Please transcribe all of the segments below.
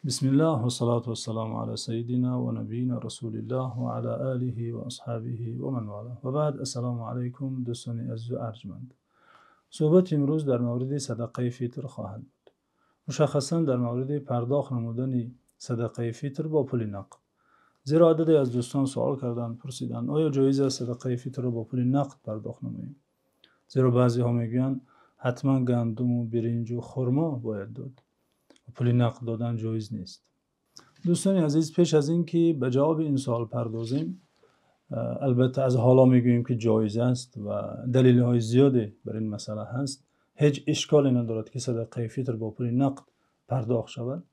بسم الله والصلاة والسلام على سيدنا ونبينا رسول الله وعلى آله وأصحابه ومن والاه و بعد. السلام علیکم دوستان عزیز و ارجمند. صحبت امروز در مورد صدقه فطر خواهد بود. مشخصا در مورد پرداخت نمودن صدقه فطر با پول نقد. زیرا عددی از دوستان سوال کردند، پرسیدند آیا جایز است صدقه فطر را با پول نقد پرداخت نماییم؟ زیرا بعضی ها میگویند حتما گندم و برنج و خرما باید داد. پول نقد دادن جایز نیست. دوستان عزیز، پیش از این که به جواب این سوال پردازیم، البته از حالا میگوییم که جایز است و دلیل های زیادی بر این مسئله هست. هیچ اشکالی ندارد که صدقه فطر با پول نقد پرداخت شود.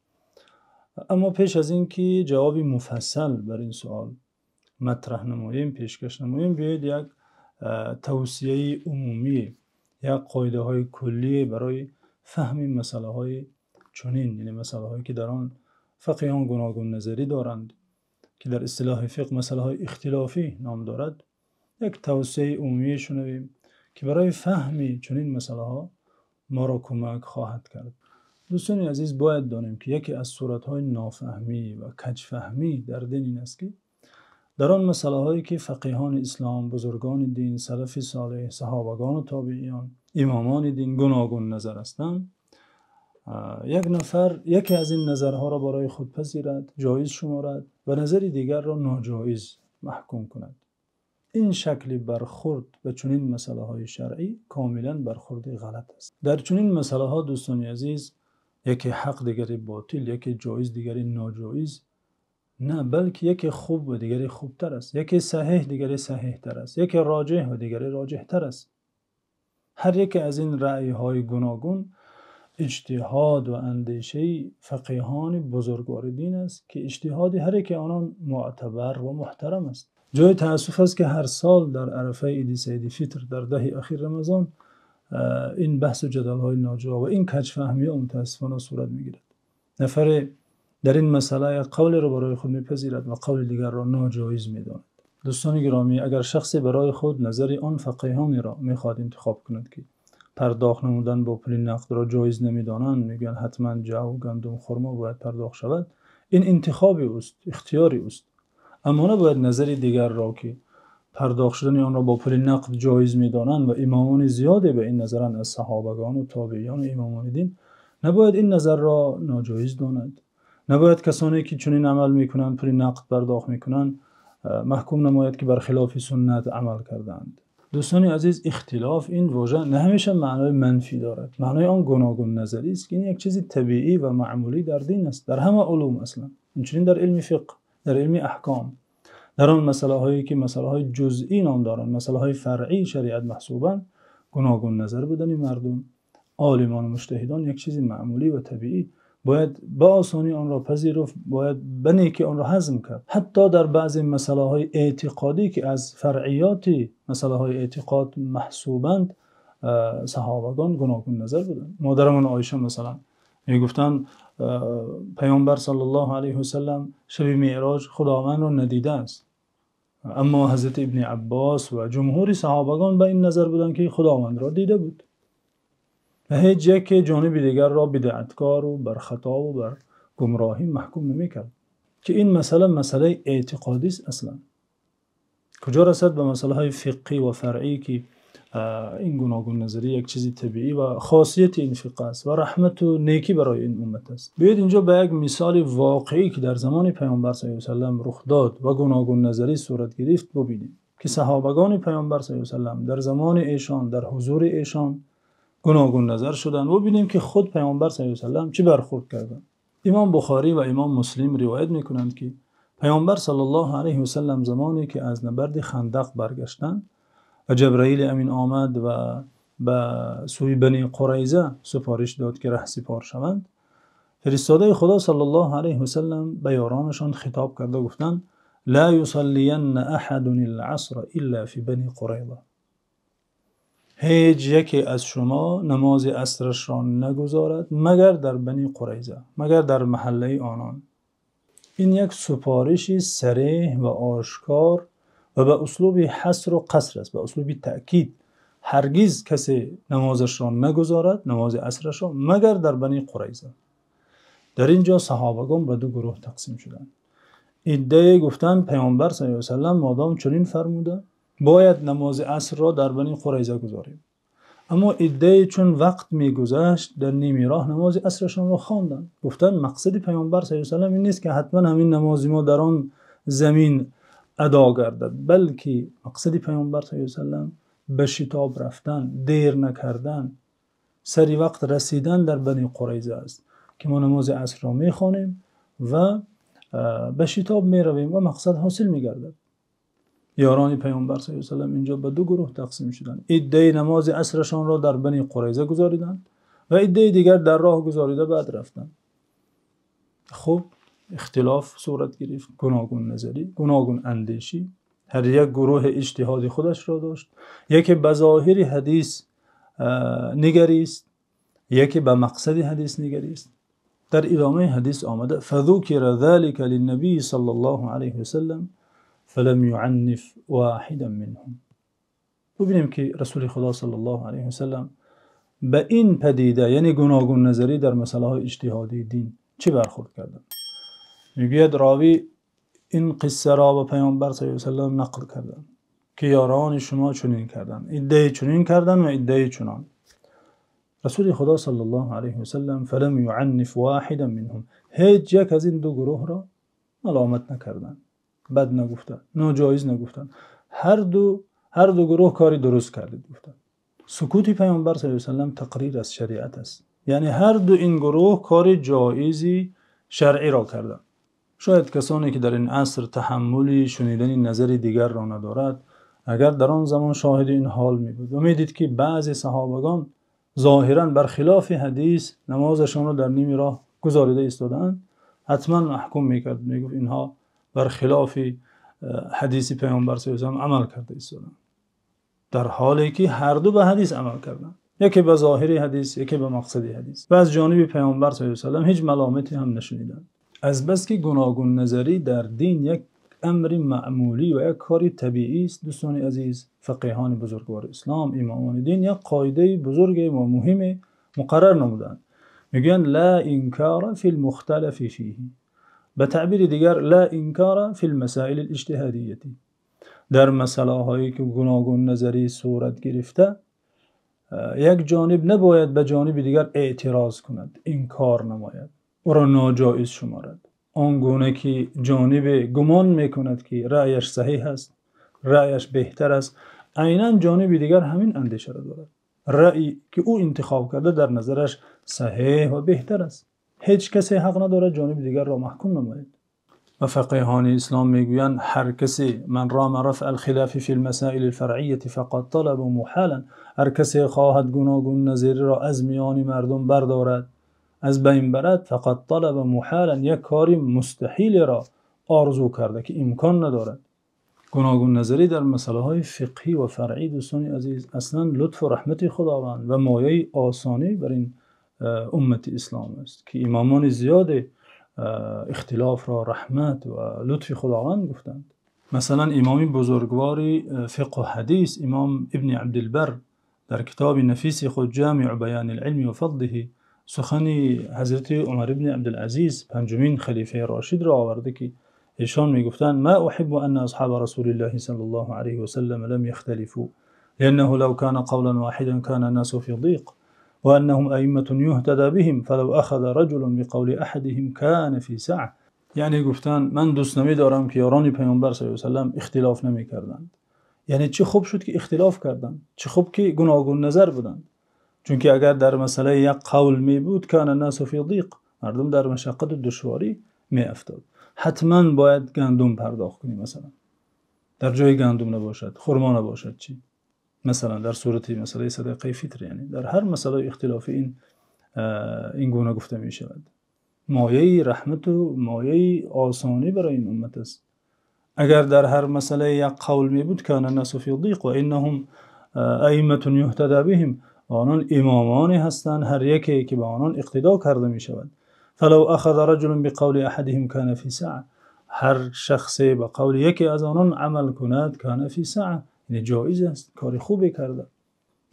اما پیش از این که جواب مفصل بر این سوال مطرح نماییم، پیشکش نماییم، بیایید یک توصیه عمومی یا قاعده های کلی برای فهم مسئله های چنین، یعنی مسئله هایی که در آن فقیهان گوناگون نظری دارند که در اصطلاح فقه مسئله های اختلافی نام دارد، یک توصیه عمومی شنویم که برای فهم چنین مسئله ها ما را کمک خواهد کرد. دوستان عزیز، باید دانیم که یکی از صورت های نافهمی و کجفهمی در دین این است که در آن مسئله هایی که فقیهان اسلام، بزرگان دین، سلف صالح، صحابگان و تابعیان، امامان دین گوناگون نظر هستند، یک نفر یکی از این نظرها را برای خود پذیرد، جایز شمارد و نظر دیگر را ناجایز محکوم کند. این شکل برخورد به چنین مسئله های شرعی کاملا برخورد غلط است. در چنین مسئله ها دوستان عزیز، یکی حق دیگری باطل، یکی جایز دیگری ناجایز نه، بلکه یکی خوب و دیگری خوبتر است، یکی صحیح دیگری صحیح تر است، یکی راجح و دیگری راجح تر است. هر یکی از این رأی های گوناگون اجتهاد و اندیشه فقیهان بزرگوار دین است که اجتهاد هر یک آنان معتبر و محترم است. جای تأسف است که هر سال در عرفه عید سعید فطر در ده اخیر رمضان این بحث و جدل های ناجا و این کجفهمی ها متاسفانه صورت میگیرد. نفر در این مسئله یک قول را برای خود میپذیرد و قول دیگر را ناجایز میداند. دوستان گرامی، اگر شخصی برای خود نظر آن فقیهانی را میخواد انتخاب کند که پرداخت نمودن با پول نقد را جایز نمیدانند، میگن حتما جو، گندم، خرما باید پرداخت شود، این انتخابی است، اختیاری است. اما نباید نظر دیگر را که پرداخت شدن آن را با پول نقد جایز میدانند و امامان زیادی به این نظرند از صحابگان و تابعیان و امامان دین، نباید این نظر را ناجایز داند. نباید کسانی که چنین عمل میکنند، پول نقد پرداخت میکنند، محکوم نماید که برخلاف سنت عمل کردند. دوستان عزیز، اختلاف این واژه نه همیشه معنای منفی دارد. معنای آن گوناگون نظری است که این یک چیز طبیعی و معمولی در دین است، در همه علوم اصلا، همچنین در علم فقه، در علم احکام، در آن مسئله هایی که مسئله های جزئی نام دارند، مسئله های فرعی شریعت محسوبند، گوناگون نظر بودن مردم، عالمان و مجتهدان یک چیز معمولی و طبیعی، باید به آسانی آن را پذیرفت، باید به نیکی آن را هضم کرد. حتی در بعضی مسئله های اعتقادی که از فرعیات مسئله های اعتقاد محسوبند، صحابگان گوناگون نظر بودند. مادرمون عایشه مثلا میگفتند پیامبر صلی الله علیه و سلم شب معراج خداوند را ندیده است، اما حضرت ابن عباس و جمهور صحابگان به این نظر بودند که خداوند را دیده بود و هیچ یک جانب دیگر را بدعتکار و بر خطا و بر گمراهی محکوم نمی‌کرد. که این مسئله اعتقادی است. اصلا کجا رسد به مسئله های فقهی و فرعی که این گوناگون نظری یک چیزی طبیعی و خاصیت این فقه است و رحمت و نیکی برای این امت است. بیایید اینجا به یک مثال واقعی که در زمان پیامبر صلی الله علیه و سلم رخ داد و گوناگون نظری صورت گرفت ببینیم که صحابگان پیامبر صلی الله علیه و سلم در زمان ایشان، در حضور ایشان گوناگون نظر شدن و ببینیم که خود پیامبر صلی الله علیه و سلم چه برخورد کردند. امام بخاری و امام مسلم روایت میکنند که پیامبر صلی الله علیه و سلم زمانی که از نبرد خندق برگشتند و جبرائیل امین آمد و به سوی بنی قریظه سفارش داد که رهسپار شوند، فرستاده خدا صلی الله علیه و سلم به یارانشان خطاب کرده گفتند لا یصلین احد العصر الا فی بنی قریظه. هیچ یکی از شما نماز عصرش را نگذارد مگر در بنی قریظه، مگر در محله آنان. این یک سفارشی صریح و آشکار و به اسلوب حصر و قصر است، به اسلوب تأکید. هرگز کسی نمازش را نگذارد، نماز عصرش را، مگر در بنی قریظه. در اینجا صحابگان به دو گروه تقسیم شدند. عده گفتند پیامبر صلی الله علیه و سلم مادام چنین فرموده باید نماز عصر را در بنی قریظه گذاریم. اما عده چون وقت میگذشت در نیم راه نماز عصرشان را خواندند. گفتند مقصد پیامبر صلی الله علیه و سلم این نیست که حتما همین نماز ما در آن زمین ادا گردد، بلکه مقصد پیامبر صلی الله علیه و سلم به شتاب رفتن، دیر نکردن، سری وقت رسیدن در بنی قریظه است که ما نماز عصر را میخوانیم و به شتاب میرویم و مقصد حاصل میگردد. یاران پیامبر صلی الله علیه و سلم اینجا به دو گروه تقسیم شدند. عده نماز عصرشان را در بنی قریظه گذاریدند و عده دیگر در راه گذاریده بعد رفتند. خب اختلاف صورت گرفت، گوناگون نظری، گوناگون اندیشی، هر یک گروه اجتهاد خودش را داشت. یکی به ظاهر حدیث نگریست، یکی به مقصد حدیث نگریست. در ادامه حدیث آمده فذکر ذلك للنبی صلی الله علیه و سلم فلم یعنف واحدا منهم. ببینیم که رسول خدا صلی الله علیه و سلم به این پدیده یعنی گوناگون نظری در مسئله های اجتهادی دین چه برخورد کردند. میگوید راوی این قصه را به پیامبر صلی الله علیه و سلم نقل کردند که یاران شما چنین کردند، عده چنین کردند و عده چنان. رسول خدا صلی الله علیه و سلم فلم یعنف واحدا منهم، هیچ یک از این دو گروه را ملامت نکردند، بد نگفتند، ناجایز نگفتند. هر دو گروه کاری درست کردید گفتند. سکوت پیامبر صلی الله علیه و سلم تقریر از شریعت است، یعنی هر دو این گروه کار جایزی شرعی را کردند. شاید کسانی که در این عصر تحملی شنیدن نظر دیگر را ندارد، اگر در آن زمان شاهد این حال می بود و می دید که بعضی صحابگان ظاهرا برخلاف حدیث نمازشان را در نیم راه گذاریده ایستادند، حتما محکوم میکرد، میگفت اینها برخلاف حدیث پیامبر صلی الله علیه و آله عمل کرده ایستادند، در حالی که هر دو به حدیث عمل کردند، یکی به ظاهر حدیث یکی به مقصد حدیث، و از جانب پیامبر صلی الله علیه و آله هیچ ملامتی هم نشنیدند. از بس که گوناگون نظری در دین یک امر معمولی و یک کاری طبیعی است، دوستان عزیز، فقیهان بزرگوار اسلام، امامان دین یک قاعده بزرگ و مهم مقرر نمودند. میگن لا انکار فی المختلف فیه، به تعبیر دیگر لا انکار فی المسائل الاجتهادیه. در مسئله هایی که گوناگون نظری صورت گرفته یک جانب نباید به جانب دیگر اعتراض کند، انکار نماید، او را ناجایز شمارد. آنگونه که جانب گمان میکند که رأیش صحیح است، رأیش بهتر است، عیناً جانب دیگر همین اندیشه را دارد. رأی که او انتخاب کرده در نظرش صحیح و بهتر است. هیچ کسی حق ندارد جانب دیگر را محکوم نماید. و فقیهان اسلام میگویند هر کسی من رام رفع الخلاف فی المسائل الفرعیه فقط طلب محالا، هر کسی خواهد گوناگون نظری را از میان مردم بردارد، از بین برد، فقط طلب محالا، یک کاری مستحیل را آرزو کرده که امکان ندارد. گوناگون نظری در مسئله های فقهی و فرعی دوستان عزیز اصلا لطف و رحمت خداوند و مایه آسانی بر این امت اسلام است که امامان زیاد اختلاف را رحمت و لطف خداوند گفتند. مثلا امام بزرگوار فقه و حدیث امام ابن عبدالبر در کتاب نفیس خود جامع بیان العلم و فضله سخنی حضرت عمر ابن عبدالعزیز پنجمین خلیفه راشد را آورده که ایشان میگفتند ما احب ان اصحاب رسول الله صلی الله علیه و سلم لم يختلفوا لانه لو كان قولا واحدا كان الناس في ضيق وانهم ائمه يهتدى بهم فلو اخذ رجل بقول احدهم كان في سعه. یعنی گفتند من دوست نمی‌دارم که یاران پیامبر صلی الله علیه و سلم اختلاف نمی‌کردند. یعنی چه خوب شد که اختلاف کردند، چه خوب که گوناگون نظر بودند، چون که اگر در مسئله یک قول می بود کان الناس فی ضیق، مردم در مشقت و دشواری می افتاد. حتما باید گندم پرداخت کنی، مثلا در جای گندم نباشد خرما نباشد چی، مثلا در صورت مسئله صدقه فطر، یعنی در هر مسئله اختلافی این گونه گفته می شود. مایه رحمت و مایه آسانی برای این امت است. اگر در هر مسئله یک قول می بود کان الناس فی ضیق و انهم ائمه یهتدی بهم، آنان امامانی هستند هر یکی که به آنان اقتدا کرده می شود. فلو اخذ رجل بقول احدهم كان في سعه، هر شخصی به قول یکی از آنان عمل کند کان فی سعه، یعنی جایز است، کار خوبی کرده.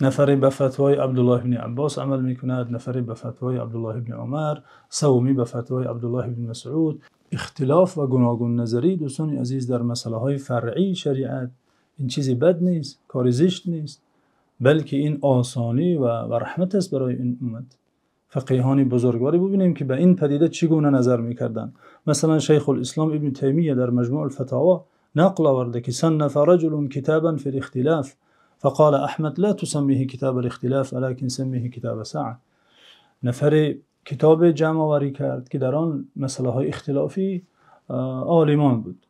نفری به فتوای عبدالله بن عباس عمل میکند، نفری به فتوای عبدالله بن عمر، سومی به فتوای عبدالله بن مسعود. اختلاف و گوناگون نظری دوستان عزیز در مسئله های فرعی شریعت این چیزی بد نیست، کاری زشت نیست، بلکه این آسانی و رحمت است برای این امت. فقیهان بزرگواری ببینیم که به این پدیده چگونه نظر میکردن. مثلا شیخ الاسلام ابن تیمیه در مجموع الفتاوا نقل آورده که صنف رجل کتابا فی الاختلاف فقال احمد لا تسميه کتاب الاختلاف ولكن سميه کتاب ساعه. نفر کتاب جمع آوری کرد که در آن مسئله های اختلافی عالمان بود،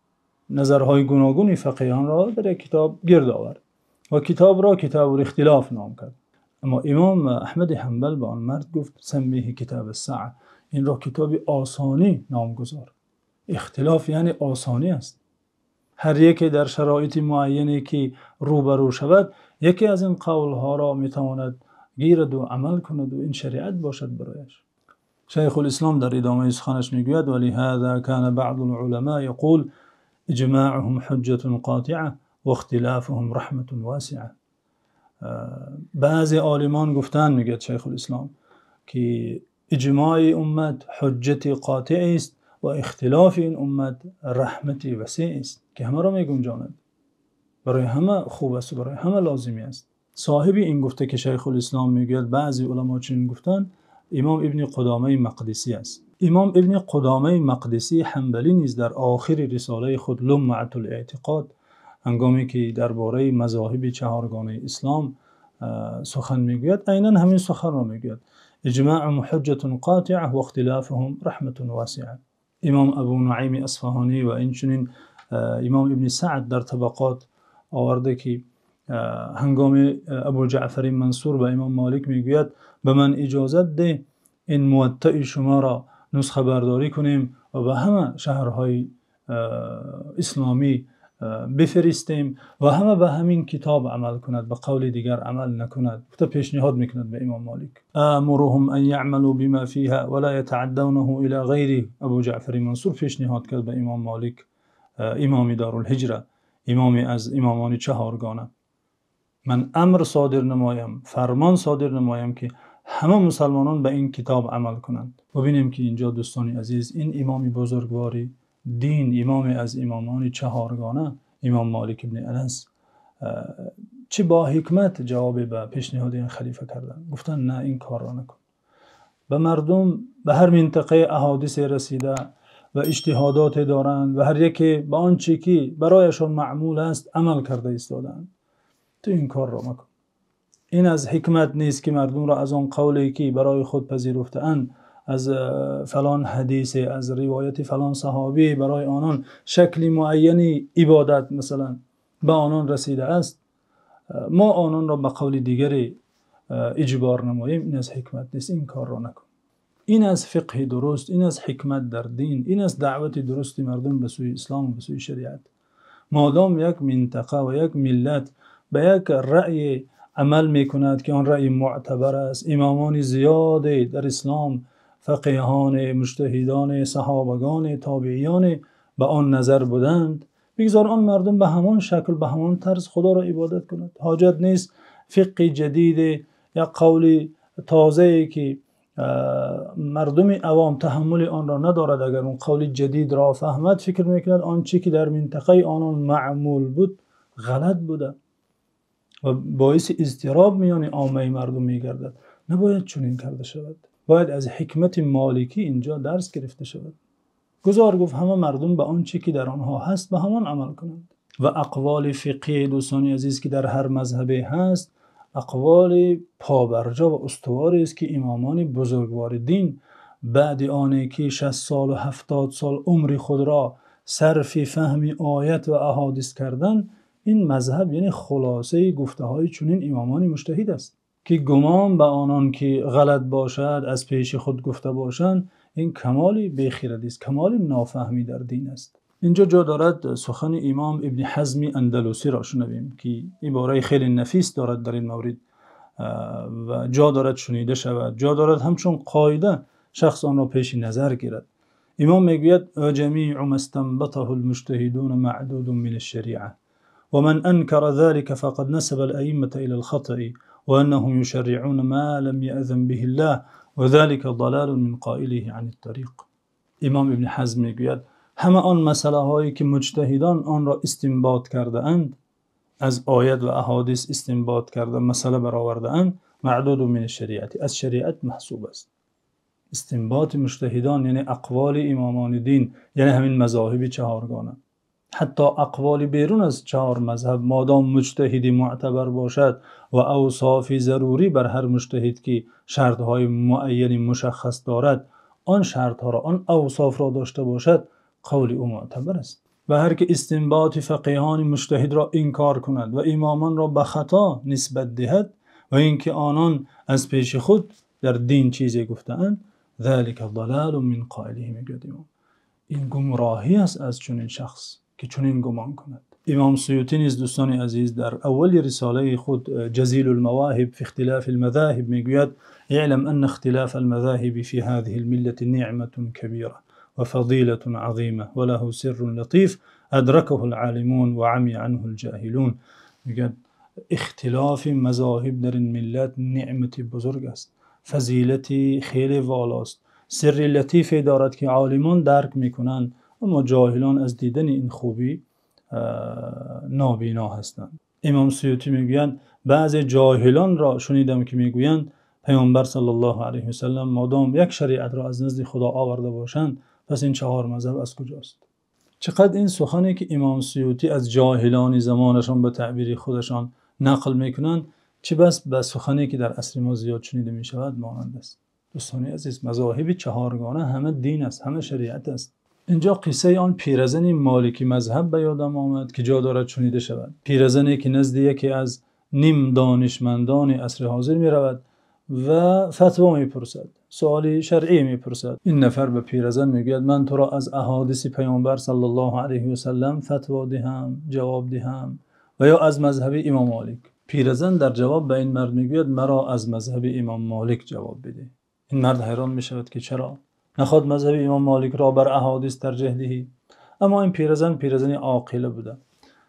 نظرهای گوناگون فقیهان را در یک کتاب گرد آورد و کتاب را کتاب الاختلاف نام کرد. اما امام احمد حنبل به آن مرد گفت سمیه کتاب الساعه، این را کتاب آسانی نامگذار. اختلاف یعنی آسانی است. هر یکی در شرایط معینی که روبرو شود یکی از این قولها را میتواند گیرد و عمل کند و این شریعت باشد برایش. شیخ الاسلام در ادامه سخنش میگوید ولهذا كان بعض العلماء يقول اجماعهم حجة قاطعه و اختلافهم رحمة واسعه. بعضی عالمان گفتن، میگه شیخ الاسلام، که اجماع امت حجت قاطع است و اختلاف این امت رحمت وسیع است که همه را میگنجاند، برای همه خوب است و برای همه لازمی است. صاحب این گفته که شیخ الاسلام میگوید بعضی علما چنین گفتن امام ابن قدامه مقدسی است. امام ابن قدامه مقدسی حنبلی نیز در آخر رساله خود لمعة الاعتقاد هنگامی که درباره مذاهب چهارگانه اسلام سخن میگوید عیناً همین سخن را میگوید اجماع حجة قاطعه و اختلافهم رحمة واسعه. امام ابو نعیم اصفهانی و اینچنین امام ابن سعد در طبقات آورده که هنگام ابو جعفر منصور به امام مالک میگوید به من اجازت ده این موطئ شما را نسخه برداری کنیم و به همه شهرهای اسلامی بفرستیم و همه به همین کتاب عمل کند، به قول دیگر عمل نکند. تا پیشنهاد میکند به امام مالک امرهم ان يعملوا بما فيها ولا يتعدونه الى غيره. ابو جعفر منصور پیشنهاد کرد به امام مالک، امام دارالهجره، امام از امامان چهارگانه، من امر صادر نمایم، فرمان صادر نمایم که همه مسلمانان به این کتاب عمل کنند. ببینیم که اینجا دوستان عزیز این امام بزرگواری دین، امام از امامان چهارگانه، امام مالک ابن انس، چه با حکمت جواب به پیشنهاد این خلیفه کردن. گفتن نه این کار را نکن. به مردم به هر منطقه احادیث رسیده و اجتهادات دارند و هر یکی به آنچه که برایشان معمول است عمل کرده ایستادند. تو این کار را مکن. این از حکمت نیست که مردم را از آن قولی که برای خود پذیرفته اند، از فلان حدیث، از روایت فلان صحابی برای آنان شکل معینی عبادت مثلا به آنان رسیده است، ما آنان را به قول دیگری اجبار نماییم. این از حکمت نیست، این کار را نکن. این از فقه درست، این از حکمت در دین، این از دعوت درست مردم به سوی اسلام و به سوی شریعت. مادام یک منطقه و یک ملت به یک رأی عمل میکند که آن رأی معتبر است، امامان زیاده در اسلام، فقیهان، مجتهدان، صحابگان، تابعیان به آن نظر بودند، بگذار آن مردم به همان شکل، به همان طرز خدا را عبادت کند. حاجت نیست فقه جدید یا قول تازه‌ای که مردم عوام تحمل آن را ندارد، اگر اون قول جدید را فهمد فکر میکند آنچه که در منطقه آنان معمول بود غلط بوده و باعث اضطراب میان عامه مردم میگردد. نباید چنین کرده شود. باید از حکمت مالکی اینجا درس گرفته شود. گذار گفت همه مردم به آنچه که در آنها هست به همان عمل کنند. و اقوال فقهی دوستان عزیز که در هر مذهبی هست اقوال پابرجا و استواری است که امامان بزرگوار دین بعد آنی که 60 سال و 70 سال عمر خود را صرف فهم آیت و احادیث کردن، این مذهب یعنی خلاصه گفته های چنین امامان مجتهد است که گمان به آنان که غلط باشد از پیش خود گفته باشند، این کمال بیخیردی است، کمال نافهمی در دین است. اینجا جا دارد سخن امام ابن حزم اندلسی را شنویم که عباره خیلی نفیس دارد در این مورد و جا دارد شنیده شود، جا دارد همچون قاعده شخص آن را پیش نظر گیرد. امام میگوید جمیع ما استنبطه المجتهدون معدود من الشریعه ومن انکر ذلك فقد نسب الائمه الى الخطأ وأنهم يشرعون ما لم يأذن به الله وذلك ضلال من قائله عن الطريق. امام ابن حزم میگوید همه آن مسئله هایی که مجتهدان آن را استنباط کرده اند، از آیات و احادیث استنباط کرده مسئله برآورده اند، معدود من شریعت، از شریعت محسوب است. استنباط مجتهدان یعنی اقوال امامان دین، یعنی همین مذاهب چهارگانه، حتی اقوال بیرون از چهار مذهب، مادام مجتهدی معتبر باشد و اوصاف ضروری بر هر مجتهد که شرطهای معین مشخص دارد، آن شرطها را، آن اوصاف را داشته باشد، قول او معتبر است. و هر که استنباط فقیهان مجتهد را انکار کند و امامان را به خطا نسبت دهد و اینکه آنان از پیش خود در دین چیزی گفتند، ذلك ضلال من قائله، میگوید امام، این گمراهی است از چنین شخص که چنین گمان کند. امام سیوطی نیز دوستان عزیز در اول رساله خود جزیل المواهب فی اختلاف المذاهب میگوید اعلم ان اختلاف المذاهب في هذه الملة نعمة كبيرة وفضيلة عظيمة وله سر لطيف أدركه العالمون وعمي عنه الجاهلون. میگوید اختلاف مذاهب در این ملت نعمت بزرگ است، فضیلتی خیلی والاست، سر لطیفی دارد که عالمان درک میکنند اما جاهلان از دیدن این خوبی نابینا هستند. امام سیوطی میگویند بعض جاهلان را شنیدم که میگویند پیامبر صلی الله علیه و سلم مادام یک شریعت را از نزد خدا آورده باشند، پس این چهار مذهب از کجاست؟ چقدر این سخنی که امام سیوطی از جاهلان زمانشان به تعبیر خودشان نقل میکنند، چه بس به سخنی که در عصر ما زیاد شنیده می شود مانند است. دوستان عزیز، مذاهب چهارگانه همه دین است، همه شریعت است. اینجا قصه آن پیرزن مالکی مذهب به یادم آمد که جا دارد شنیده شود. پیرزنی که نزد یکی از نیم دانشمندان عصر حاضر می رود و فتوا می پرسد، سوالی شرعی می پرسد. این نفر به پیرزن می گوید من تو را از احادیث پیامبر صلی الله علیه و سلم فتوا دهم، جواب دهم و یا از مذهب امام مالک. پیرزن در جواب به این مرد میگوید مرا از مذهب امام مالک جواب بده. این مرد حیران می شود که چرا نخواد مذهب امام مالک را بر احادیث ترجیح دهی؟ اما این پیرزن عاقل بوده،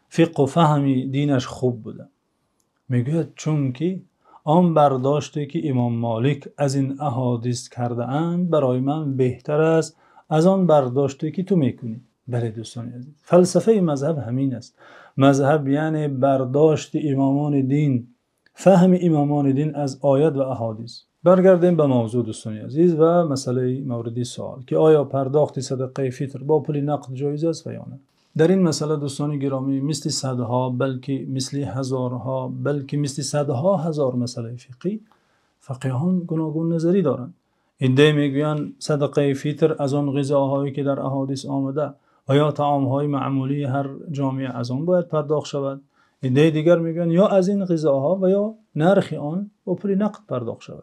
فقه و فهمی دینش خوب بوده. میگوید چون که آن برداشتی که امام مالک از این احادیث کرده اند برای من بهتر است از آن برداشتی که تو میکنی. بله دوستان عزیز، فلسفه مذهب همین است. مذهب یعنی برداشت امامان دین، فهم امامان دین از آیات و احادیث. برگردیم به موضوع دوستان عزیز و مسئله موردی سوال که آیا پرداخت صدقه فطر با پول نقد جایز است و یا نه. در این مسئله دوستان گرامی مثل صدها، بلکه مثل هزارها، بلکه مثل صدها هزار مسئله فقهی، فقیهان گوناگون نظری دارند. عده میگویند صدقه فطر از آن غذاهایی که در احادیث آمده و یا طعامهای معمولی هر جامعه از آن باید پرداخت شود. عده دیگر میگویند یا از این غذاها و یا نرخ آن با پول نقد پرداخت شود.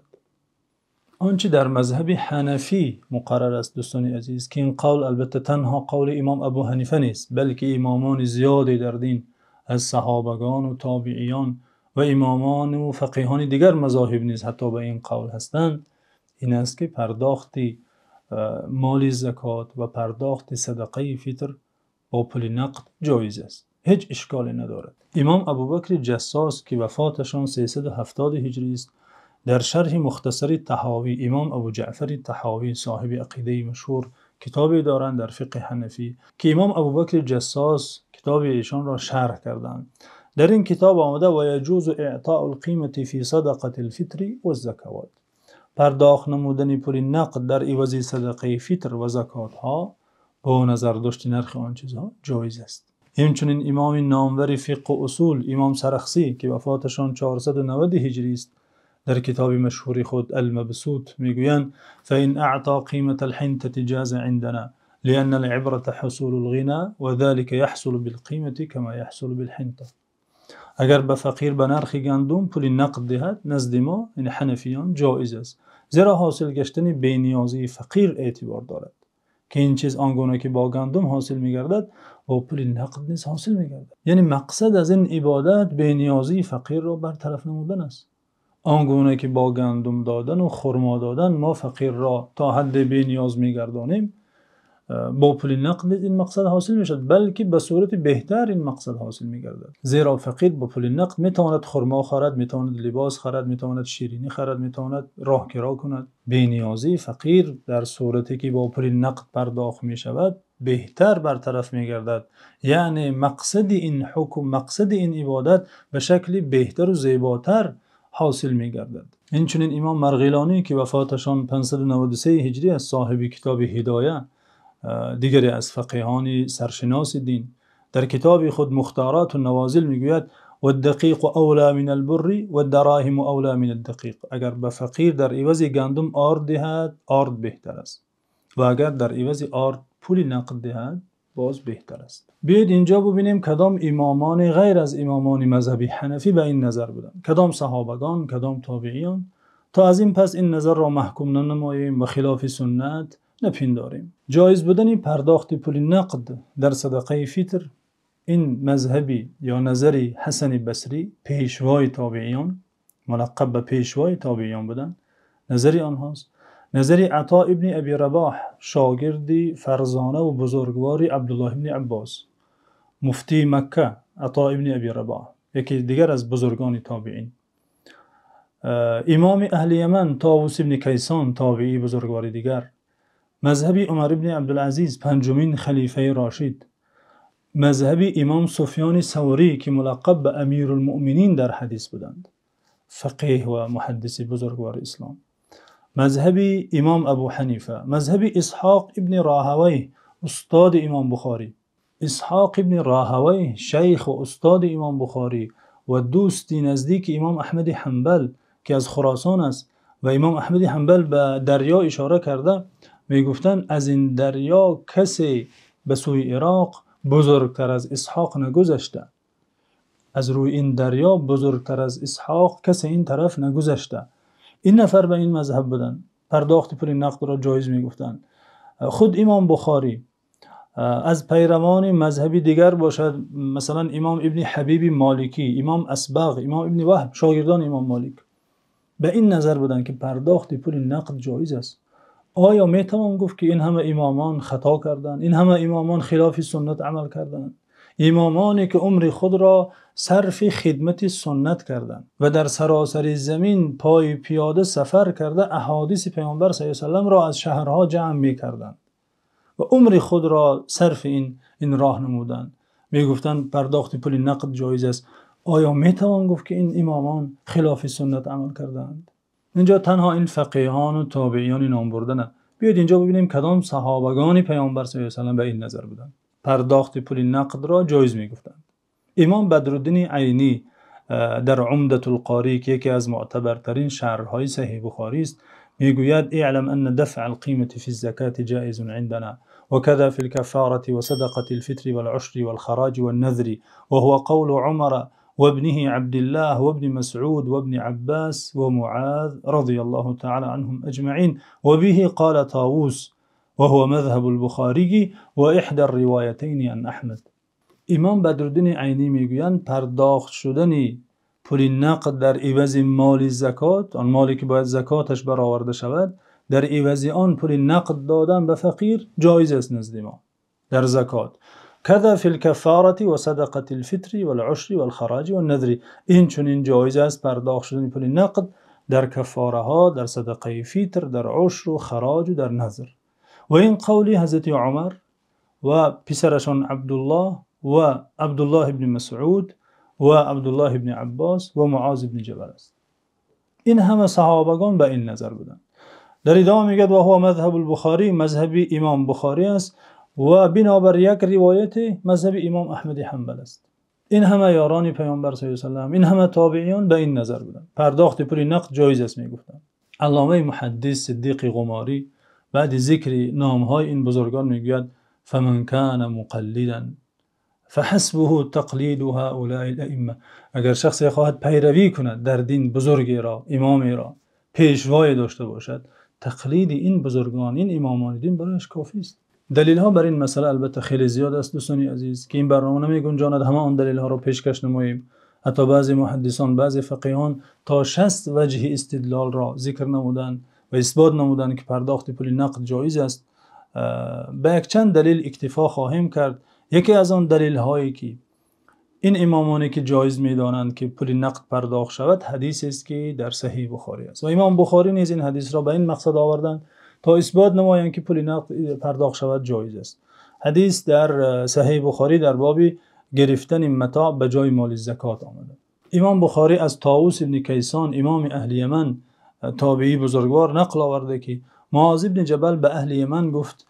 آنچه در مذهب حنفی مقرر است دوستان عزیز که این قول البته تنها قول امام ابو حنیفه نیست، بلکه امامان زیادی در دین از صحابگان و تابعیان و امامان و فقیهان دیگر مذاهب نیز حتی به این قول هستند، این است که پرداخت مال زکات و پرداخت صدقه فطر با پول نقد جایز است، هیچ اشکالی ندارد. امام ابوبکر جساس که وفاتشان 370 هجری است، در شرح مختصر طحاوی، امام ابو جعفر طحاوی صاحب عقیده مشهور کتابی دارند در فقه حنفی که امام ابوبکر جساس کتاب ایشان را شرح کردند. در این کتاب آمده و یجوز اعطاء القیمه فی صدقه الفطر و الزکوات، پرداخت نمودن پول نقد در عوض صدقه فطر و زکات ها با نظر داشت نرخ آن چیزها جایز است. همچنین امام نامور فقه و اصول امام سرخسی که وفاتشان 490 هجری است، در کتاب مشهور خود المبسوط میگویند فإن اعطى قيمة الحنطة جاز عندنا لأن العبرة حصول الغنى وذلك يحصل بالقيمة كما يحصل بالحنطة. اگر به فقیر به نرخ گندم پول نقد دهد نزد ما این حنفیان جایز است، زیرا حاصل گشتن بینیازی فقیر اعتبار دارد که این چیز آنگونه که با گندم حاصل میگردد با پول نقد نیز حاصل میگردد. یعنی مقصد از این عبادت بینیازی فقیر را برطرف نمودن است. آنگونه که با گندم دادن و خرما دادن ما فقیر را تا حد بینیاز میگردانیم، با پول نقد این مقصد حاصل میشد، بلکه به صورت بهتر این مقصد حاصل میگردد. زیرا فقیر با پول نقد میتواند خرما خرد، میتواند لباس خرد، میتواند شیرینی خرد، میتواند راهکرا کند. بی‌نیازی فقیر در صورتی که با پول نقد پرداخت میشود بهتر برطرف میگردد. یعنی مقصد این حکم، مقصد این عبادت به شکل بهتر و زیباتر حاصل میگردد. این چنین امام مرغیلانی که وفاتشان 593 هجری است، صاحب کتاب هدایه، دیگری از فقیهان سرشناس دین، در کتاب خود مختارات و نوازل میگوید و الدقیق اولا من البر و الدراهم اولا من الدقیق. اگر به فقیر در عوض گندم آرد دهد، آرد بهتر است، و اگر در عوض آرد پول نقد دهد، باز بهتر است. بیاید اینجا ببینیم کدام امامان غیر از امامان مذهبی حنفی به این نظر بودند، کدام صحابگان، کدام تابعیان، تا از این پس این نظر را محکوم ننماییم و خلاف سنت نپنداریم. جایز بودن پرداخت پول نقد در صدقه فطر، این مذهبی یا نظری حسن بصری، پیشوای تابعیان، ملقب به پیشوای تابعیان بودن، نظری آنهاست. نظری عطا ابن ابی رباح، شاگردی فرزانه و بزرگواری عبدالله ابن عباس، مفتی مکه، عطا ابن ابی رباح، یکی دیگر از بزرگان تابعین. امام اهل یمن طاووس ابن کیسان، تابعی بزرگواری دیگر. مذهبی عمر ابن عبدالعزیز، پنجمین خلیفه راشد. مذهبی امام سفیان ثوری که ملقب به امیر المؤمنین در حدیث بودند، فقیه و محدث بزرگوار اسلام. مذهبی امام ابو حنیفه. مذهبی اسحاق ابن راهوی، استاد امام بخاری. اسحاق ابن راهوی شیخ و استاد امام بخاری و دوستی نزدیک امام احمد حنبل که از خراسان است، و امام احمد حنبل به دریا اشاره کرده، میگفتند از این دریا کسی به سوی عراق بزرگتر از اسحاق نگذشته. از روی این دریا بزرگتر از اسحاق کسی این طرف نگذشته. این نفر به این مذهب بودن، پرداخت پول نقد را جایز میگفتند. خود امام بخاری از پیروان مذهبی دیگر باشد، مثلا امام ابن حبیب مالکی، امام اسبغ، امام ابن وهب، شاگردان امام مالک، به این نظر بودند که پرداخت پول نقد جایز است. آیا میتوان گفت که این همه امامان خطا کردند؟ این همه امامان خلاف سنت عمل کردند؟ امامانی که عمر خود را صرف خدمت سنت کردند و در سراسر زمین پای پیاده سفر کرده احادیث پیامبر صلی الله علیه و سلم را از شهرها جمع می کردند و عمر خود را صرف این راه نمودند، می گفتند پرداخت پول نقد جایز است. آیا میتوان گفت که این امامان خلاف سنت عمل کردند؟ اینجا تنها این فقیهان و تابعیان نام برده نه. بیاید اینجا ببینیم کدام صحابگان پیامبر صلی الله علیه و سلم به این نظر بودند، پرداخت پول نقد را جایز میگفتند. امام بدرالدین عینی در عمدة القاری که یکی از معتبرترین شرح‌های صحیح بخاری است، میگوید اعلم ان دفع القيمة في الزكاة جائز عندنا وكذا في الكفارة وصدقة الفطر والعشر والخراج والنذر وهو قول عمر وابنه عبد الله وابن مسعود وابن عباس ومعاذ رضي الله تعالى عنهم أجمعين وبه قال طاووس وهو مذهب البخاري وإحدى الروايتين عن أحمد. امام بدرالدین عینی میگویند پرداخت شدن پول نقد در عوض مال زکات، آن مالی که باید زکاتش برآورده شود، در عوض آن پول نقد دادن به فقیر جایز است نزد ما در زکات. کذا فی الکفاره و صدقه الفطر والعشر والخراج والنذر، این چنین جایز است پرداخت شدن پول نقد در کفاره ها، در صدقه فطر، در عشر و خراج و در نذر. و این قولی حضرت عمر و پسرشان عبدالله و عبدالله ابن مسعود و عبدالله ابن عباس و معاذ ابن جبل است. این همه صحابگان به این نظر بودند. در ادامه میگه و هو مذهب البخاری، مذهبی امام بخاری است و بنابر یک روایت مذهب امام احمد حنبل است. این همه یاران پیامبر صلی الله علیه و سلم، این همه تابعیان به این نظر بودند، پرداخت پول نقد جایز است میگفتند. علامه محدث صدیق غماری بعد ذکر نامهای این بزرگان میگوید فمن کان مقلدا فحسبه تقلید هؤلاء الائمه. اگر شخصی خواهد پیروی کند در دین بزرگی را، امامی را، پیشوای داشته باشد، تقلید این بزرگان، این امامان دین برایش کافی است. دلیل ها بر این مسئله البته خیلی زیاد است دوستان عزیز که این برنامه نمیگنجاند همه آن دلیل ها را پیشکش نماییم. حتی بعضی محدثان، بعضی فقیهان تا 60 وجه استدلال را ذکر نمودند و اثبات نمودند که پرداخت پول نقد جایز است. به یک چند دلیل اکتفا خواهیم کرد. یکی از آن دلیل هایی که این امامانی که جایز می‌دانند که پول نقد پرداخت شود حدیث است که در صحیح بخاری است و امام بخاری نیز این حدیث را به این مقصد آوردند تا اثبات نمایند که پول نقد پرداخت شود جایز است. حدیث در صحیح بخاری در باب گرفتن متاع به جای مال زکات آمده. امام بخاری از طاووس ابن کیسان امام اهل یمن تابعی بزرگوار نقل آورده که معاذ بن جبل به اهل یمن گفت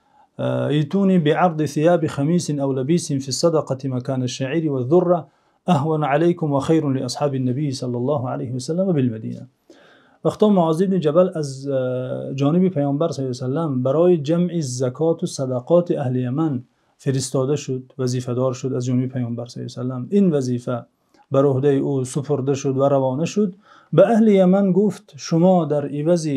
ایتونی بعرض ثياب خميس او لبيس في الصدقه مكان الشعير والذره اهون عليكم وخير لاصحاب النبي صلى الله عليه وسلم بالمدینه. وقتی معاذ بن جبل از جانب پیامبر صلی الله علیه و سلم برای جمع زکات و صدقات اهل یمن فرستاده شد، وظیفه دار شد از جانب پیامبر صلی الله علیه و سلم، این وظیفه بر عهده او سپرده شد و روانه شد. به اهل یمن گفت شما در عوض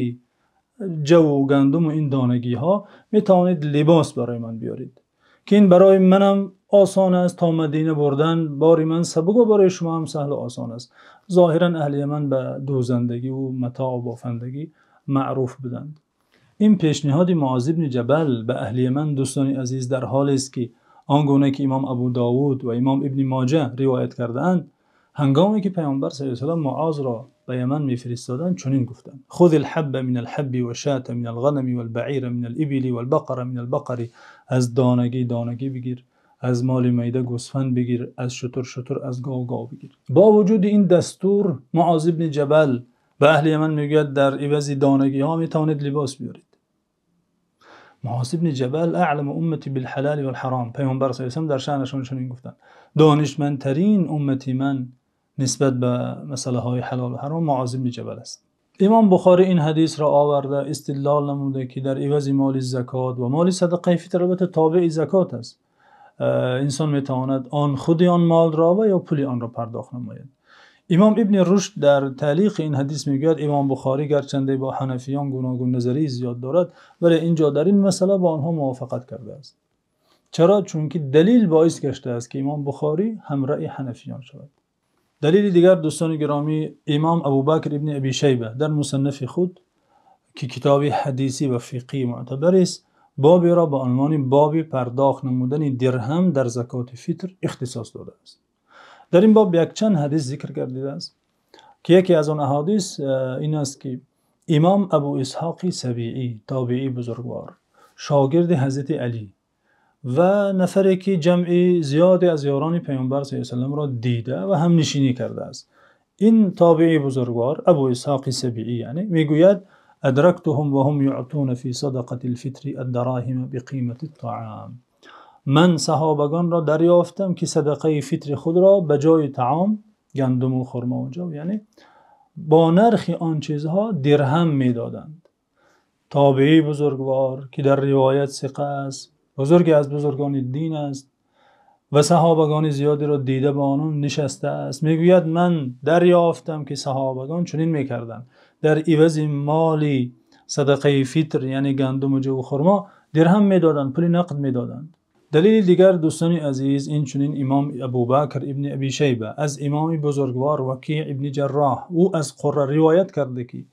جو و گندم و این دانگی ها می توانید لباس برای من بیارید که این برای منم آسان است تا مدینه بردن باری من سبک و برای شما هم سهل و آسان است. ظاهرا اهل یمن به دوزندگی و متاع و بافندگی معروف بودند. این پیشنهاد معاذ بن جبل به اهل یمن دوستانی عزیز در حال است که آنگونه که امام ابو داود و امام ابن ماجه روایت کردند هنگامی که پیامبر صلی الله علیه و سلم معاذ را به یمن میفرستادند چنین گفتند: خذ الحب من الحب والشاة من الغنم والبعیر من الابل والبقر من البقر. از دانگی بگیر، از مال میده گوسفند بگیر، از شتر از گاو بگیر. با وجود این دستور معاذ بن جبل به اهل یمن میگوید در عوض دانگی ها میتوانید لباس بیارید. معاذ بن جبل اعلم امتی بالحلال والحرام. پیامبر صلی الله علیه و سلم در شأنشون چنین گفتند: دانشمندترین امتی من نسبت به مسئله های حلال و حرام معاذ بن جبل است. امام بخاری این حدیث را آورده استدلال نموده که در عوض مال زکات و مال صدقه فطر البته تابع زکات است، انسان میتواند خود آن مال را و یا پول آن را پرداخت نماید. امام ابن رشد در تعلیق این حدیث میگوید امام بخاری گرچنده با حنفیان گوناگون نظری زیاد دارد ولی اینجا در این مسئله با آنها موافقت کرده است. چرا؟ چون که دلیل باعث گشته است که امام بخاری همرأی حنفیان شود. دلیل دیگر دوستان گرامی، امام ابوبکر ابن ابی شیبه در مصنف خود که کتاب حدیثی و فقهی معتبر است بابی را به عنوان باب پرداخت نمودن درهم در زکات فطر اختصاص داده است. در این باب یک چند حدیث ذکر گردیده است که یکی از آن احادیث این است که امام ابو اسحاق سبیعی تابعی بزرگوار شاگرد حضرت علی و نفری که جمع زیادی از یاران پیامبر صلی الله علیه و سلم را دیده و هم نشینی کرده است، این تابعی بزرگوار ابو اسحاق سبیعی یعنی میگوید ادرکتهم وهم یعطون فی صدقه الفطر الدراهم بقیمت الطعام. من صحابگان را دریافتم که صدقه فطر خود را به جای طعام گندم و خرما و جو یعنی با نرخ آن چیزها درهم میدادند. تابعی بزرگوار که در روایت ثقه است، بزرگی از بزرگان دین است و صحابگان زیادی را دیده با آنان نشسته است، میگوید من دریافتم که صحابگان چنین میکردند، در عوض مالی صدقه فطر یعنی گندم و جو و خرما درهم میدادند، پول نقد میدادند. دلیل دیگر دوستان عزیز این چنین امام ابوبکر ابن ابی شیبه از امام بزرگوار وکیع ابن جراح او از قره روایت کرده که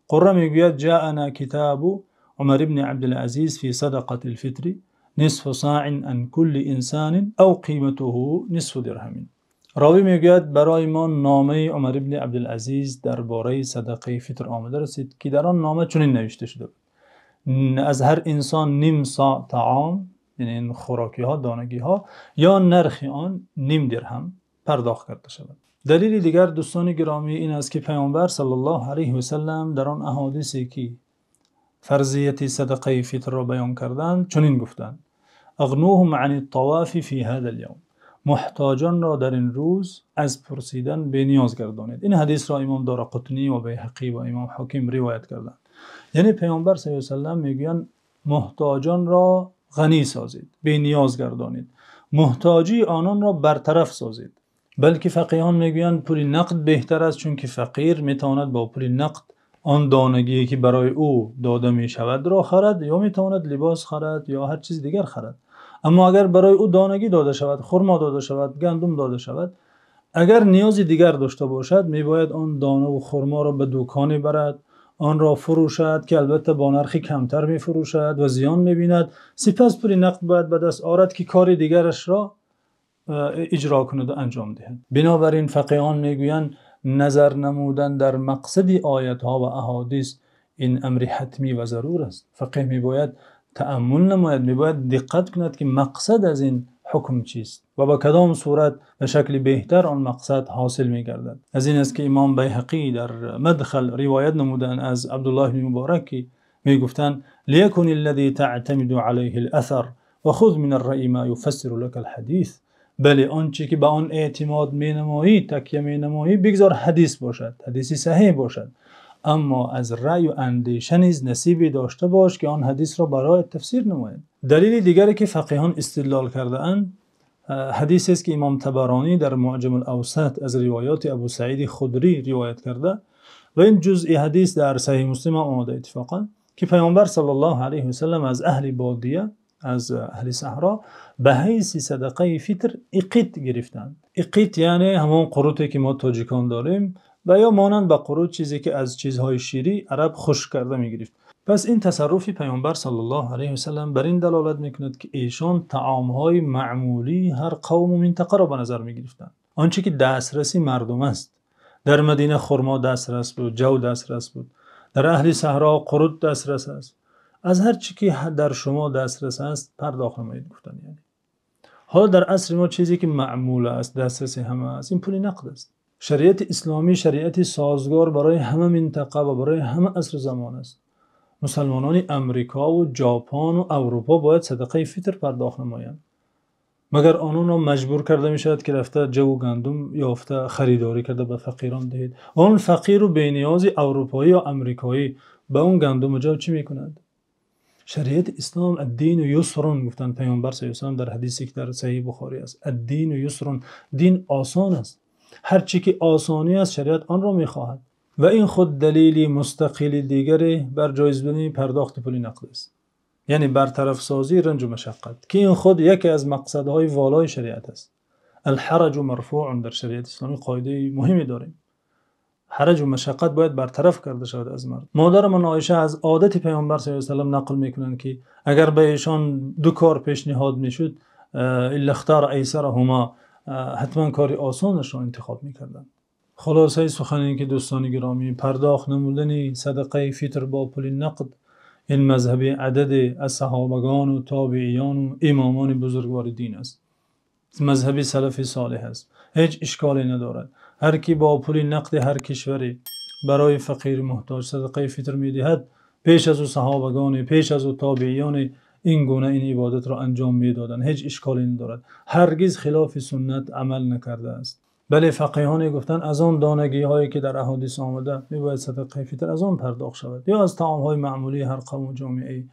قره میگوید جاءنا کتاب عمر ابن عبدالعزیز فی صدقه الفطر نصف صاع عن كل انسان او قیمته نصف درهم. راوی میگوید برای ما نامه عمر ابن عبدالعزیز درباره صدقه فطر آمده رسید که در آن نامه چنین نوشته شده بود: از هر انسان نیم صاع طعام یعنی خوراکی ها دانگی ها یا نرخ آن نیم درهم پرداخت کرده شود. دلیل دیگر دوستان گرامی این است که پیامبر صلی الله علیه و سلم در آن احادیثی که فرضیت صدقه فطر را بیان کردند چنین گفتند: اغنوهم عن الطواف فی هذا اليوم. محتاجان را در این روز از پرسیدن بی نیاز گردانید. این حدیث را امام دارقطنی و بیهقی و امام حاکم روایت کردند. یعنی پیامبر صلی الله علیه و سلم میگویند محتاجان را غنی سازید، بی نیاز گردانید، محتاجی آنان را برطرف سازید. بلکه فقیهان میگویند پول نقد بهتر است، چون که فقیر میتواند با پول نقد آن دانگی که برای او داده می شود را خرد، یا میتواند لباس خرد یا هر چیز دیگر خرد. اما اگر برای او دانگی داده شود، خرما داده شود، گندم داده شود، اگر نیازی دیگر داشته باشد میباید آن دانه و خرما را به دکانی برد، آن را فروشد که البته با نرخی کمتر می فروشد و زیان می بیند، سپس پول نقد باید به دست آورد که کار دیگرش را اجرا کند و انجام دهد. بنابراین فقیهان میگویند نظر نمودن در مقصد آیات ها و احادیث این امر حتمی و ضرور است. فقیه میباید تأمل نماید، میباید دقت کند که مقصد از این حکم چیست و با کدام صورت به شکل بهتر آن مقصد حاصل میگردد. از این است که امام بیهقی در مدخل روایت نمودن از عبدالله بن مبارک میگفتند لیکن الذی تعتمد علیه الاثر و خذ من الرأی ما یفسر لك الحدیث. بله آنچه که به آن اعتماد مینمایی، تکیه مینمایی، بگذار حدیث باشد، حدیثی صحیح باشد، اما از رأی و اندیشه نیز نصیبی داشته باش که آن حدیث را برای تفسیر نماید. دلیل دیگری که فقیهان استدلال کرده اند حدیثی است که امام طبرانی در معجم الاوسط از روایات ابو سعید خدری روایت کرده و این جزء حدیث در صحیح مسلم آمده اتفاقا که پیامبر صلی الله علیه و سلم از اهل بادیه، از اهل صحرا، به حیث صدقه فطر اقیت گرفتند. اقیت یعنی همون قروتی که ما تاجیکان داریم و یا مانند به قروت چیزی که از چیزهای شیری عرب خشک کرده میگرفت. پس این تصرف پیامبر صلی الله علیه و سلم بر این دلالت میکند که ایشان طعامهای معمولی هر قوم و منطقه را به نظر میگرفتند. آنچه که دسترسی مردم است، در مدینه خرما دسترس بود، جو دسترس بود، در اهل صحرا قروت دسترس است، از هر چی که در شما دسترس است پرداخت نمایید گفتن. یعنی حالا در عصر ما چیزی که معمول است، دسترسی همه است، این پول نقد است. شریعت اسلامی شریعت سازگار برای همه منطقه و برای همه عصر زمان است. مسلمانان امریکا و ژاپن و اروپا باید صدقه فطر پرداخت نمایند، مگر آنان را مجبور کرده می شود که رفته جو گندم یافته خریداری کرده به فقیران دهید و اون فقیر و بینیاز اروپایی و امریکایی به اون گندم و جو چی می کند؟ شریعت اسلام الدین یسرون گفتند پیامبر صلی الله علیه و سلم در حدیثی که در صحیح بخاری است. الدین یسرون، دین آسان است، هر چی که آسانی است شریعت آن را میخواهد و این خود دلیلی مستقل دیگری بر جایز بودن پرداخت پول نقد است، یعنی برطرف سازی رنج و مشقت، که این خود یکی از مقصدهای والای شریعت است. الحرج مرفوع در شریعت اسلامی قاعده مهمی داریم، حرج و مشقت باید برطرف کرده شود از مرد. مادر من عایشه از عادت پیامبر صلی الله علیه و سلم نقل میکنند که اگر به ایشان دو کار پیشنهاد میشد الا اختار ایسرهما، حتما کاری آسانش را انتخاب میکردند. خلاصه سخن این که دوستان گرامی، پرداخت نمودن صدقه فطر با پول نقد این مذهب عدد از صحابگان و تابعیان و امامان بزرگوار دین است، مذهب سلف صالح است، هیچ اشکالی ندارد. هر کی با پول نقد هر کشوری برای فقیر محتاج صدقه فطر میدهد، پیش از او صحابگان، پیش از او تابعیان این گونه این عبادت را انجام میدادند، هیچ اشکالی ندارد، هرگز خلاف سنت عمل نکرده است. بله فقیهان گفتن از آن دانگی هایی که در احادیث آمده میباید صدقه فطر از آن پرداخت شود یا از طعام های معمولی هر قوم و جامعه،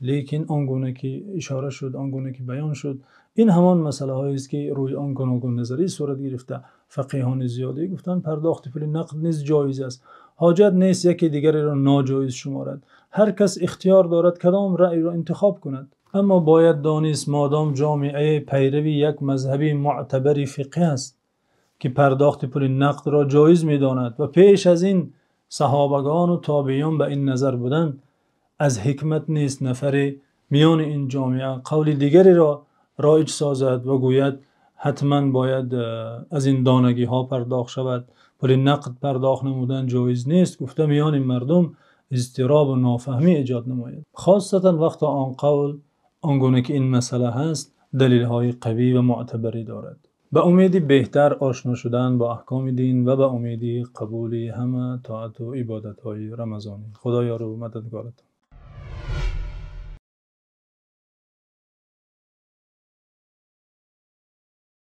لیکن آن گونه که اشاره شد، آن گونه که بیان شد، این همان مسئله هایی است که روی آن گوناگون نظری صورت گرفته. فقیهان زیادی گفتن پرداخت پول نقد نیز جایز است، حاجت نیست یکی دیگری را ناجایز شمارد، هر کس اختیار دارد کدام رأی را انتخاب کند. اما باید دانست مادام جامعه پیروی یک مذهبی معتبر فقه است که پرداخت پول نقد را جایز می‌داند و پیش از این صحابگان و تابعیان به این نظر بودند، از حکمت نیست نفر میان این جامعه قول دیگری را رایج سازد و گوید حتما باید از این دانگی ها پرداخت شود، پول نقد پرداخت نمودن جایز نیست. گفته میان مردم اضطراب و نافهمی ایجاد نماید، خاصتا وقت آن قول آنگونه که این مسئله هست دلیل های قوی و معتبری دارد. به امید بهتر آشنا شدن با احکام دین و به امید قبول همه طاعت و عبادت های رمضانی. خدایا رو مددگارتان.